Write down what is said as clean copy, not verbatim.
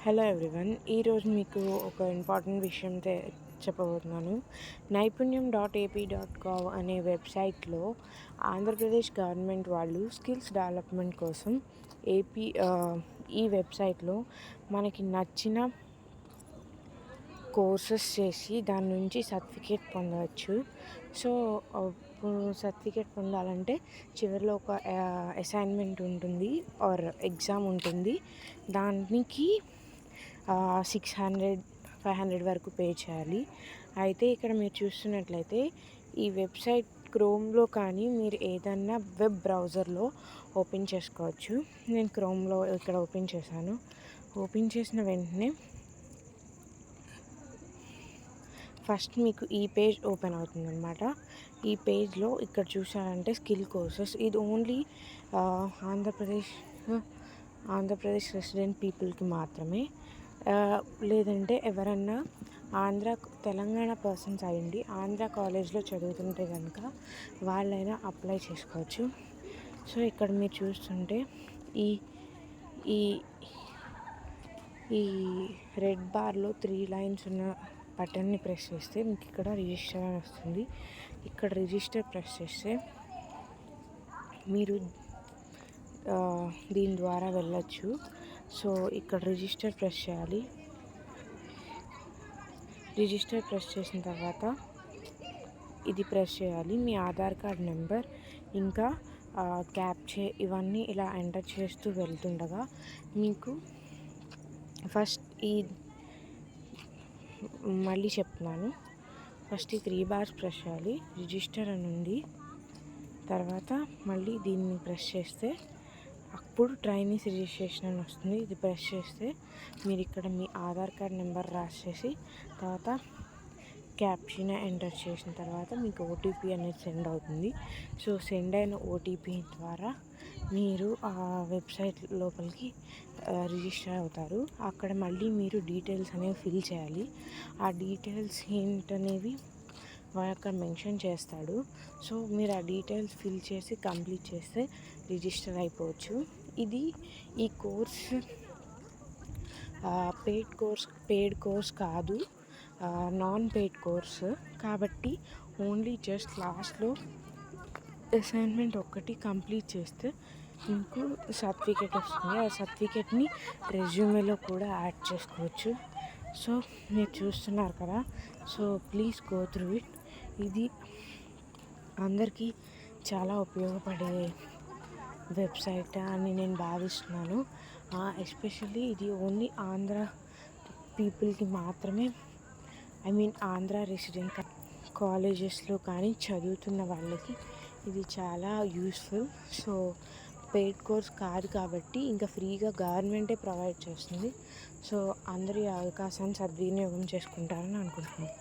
Hello everyone, ఈరోజు మీకు ఒక ఇంపార్టెంట్ విషయం చెప్పబోతున్నాను. naipunyam.ap.gov అనే వెబ్సైట్లో ఆంధ్రప్రదేశ్ గవర్నమెంట్ వాళ్ళు స్కిల్స్ డెవలప్మెంట్ కోసం ఈ వెబ్సైట్లో మనకి నచ్చిన కోర్సెస్ చేసి దాని నుంచి సర్టిఫికేట్ పొందవచ్చు. సో సర్టిఫికేట్ పొందాలంటే చివరిలో ఒక అసైన్మెంట్ ఉంటుంది ఆర్ ఎగ్జామ్ ఉంటుంది. దానికి 600-500 వరకు పే చేయాలి. అయితే ఇక్కడ మీరు చూస్తున్నట్లయితే ఈ వెబ్సైట్ క్రోమ్లో కానీ మీరు ఏదన్నా వెబ్ బ్రౌజర్లో ఓపెన్ చేసుకోవచ్చు. నేను క్రోమ్లో ఇక్కడ ఓపెన్ చేశాను. ఓపెన్ చేసిన వెంటనే ఫస్ట్ మీకు ఈ పేజ్ ఓపెన్ అవుతుందన్నమాట. ఈ పేజ్లో ఇక్కడ చూసారంటే స్కిల్ కోర్సెస్, ఇది ఓన్లీ ఆంధ్రప్రదేశ్ రెసిడెంట్ పీపుల్కి మాత్రమే. లేదంటే ఎవరన్నా తెలంగాణ పర్సన్స్ అయ్యండి ఆంధ్ర కాలేజ్లో చదువుతుంటే కనుక వాళ్ళైనా అప్లై చేసుకోవచ్చు. సో ఇక్కడ మీరు చూస్తుంటే ఈ ఈ ఈ రెడ్ బార్లో 3 లైన్స్ ఉన్న బటన్ని ప్రెస్ చేస్తే మీకు ఇక్కడ రిజిస్టర్ అని వస్తుంది. ఇక్కడ రిజిస్టర్ ప్రెస్ చేస్తే మీరు దీని ద్వారా వెళ్ళచ్చు. సో ఇక్కడ రిజిస్టర్ ప్రెస్ చేయాలి. రిజిస్టర్ ప్రెస్ చేసిన తర్వాత ఇది ప్రెస్ చేయాలి. మీ ఆధార్ కార్డ్ నెంబర్ ఇంకా క్యాప్చే ఇవన్నీ ఇలా ఎంటర్ చేస్తూ వెళ్తుండగా మీకు ఫస్ట్ మళ్ళీ చెప్తున్నాను. ఫస్ట్ ఈ 3 బార్స్ ప్రెస్ చేయాలి. రిజిస్టర్ అని ఉంది. తర్వాత మళ్ళీ దీన్ని ప్రెస్ చేస్తే అప్పుడు ట్రైనీస్ రిజిస్ట్రేషన్ అని వస్తుంది. ఇది ప్రెస్ చేస్తే మీరు ఇక్కడ మీ ఆధార్ కార్డ్ నెంబర్ రాసేసి తర్వాత క్యాప్షన్ ఎంటర్ చేసిన తర్వాత మీకు ఓటీపీ అనేది సెండ్ అవుతుంది. సో సెండ్ అయిన ఓటీపీ ద్వారా మీరు ఆ వెబ్సైట్ లోపలికి రిజిస్టర్ అవుతారు. అక్కడ మళ్ళీ మీరు డీటెయిల్స్ అనేవి ఫిల్ చేయాలి. ఆ డీటెయిల్స్ ఏంటనేవి అక్కడ మెన్షన్ చేస్తాడు. సో మీరు ఆ డీటెయిల్స్ ఫిల్ చేసి కంప్లీట్ చేస్తే రిజిస్టర్ అయిపోవచ్చు. ఈ కోర్స్ పెయిడ్ కోర్స్ కాదు, నాన్ పెయిడ్ కోర్స్ కాబట్టి ఓన్లీ జస్ట్ లాస్ట్లో అసైన్మెంట్ ఒక్కటి కంప్లీట్ చేస్తే మీకు సర్టిఫికేట్ వస్తుంది. ఆ సర్టిఫికేట్ని రెజ్యూమేలో కూడా యాడ్ చేసుకోవచ్చు. సో మీరు చూస్తున్నారు కదా. So please go through it. ఇది అందరికీ చాలా ఉపయోగపడే వెబ్సైట్ అని నేను భావిస్తున్నాను. ఎస్పెషల్లీ ఇది ఓన్లీ ఆంధ్ర పీపుల్కి మాత్రమే, ఆంధ్ర రెసిడెంట్ కాలేజెస్లో కానీ చదువుతున్న వాళ్ళకి ఇది చాలా యూస్ఫుల్. సో పెయిడ్ కోర్స్ కాదు కాబట్టి ఇంకా ఫ్రీగా గవర్నమెంటే ప్రొవైడ్ చేస్తుంది. సో అందరూ ఈ అవకాశాన్ని సద్వినియోగం చేసుకుంటారని అనుకుంటున్నాను.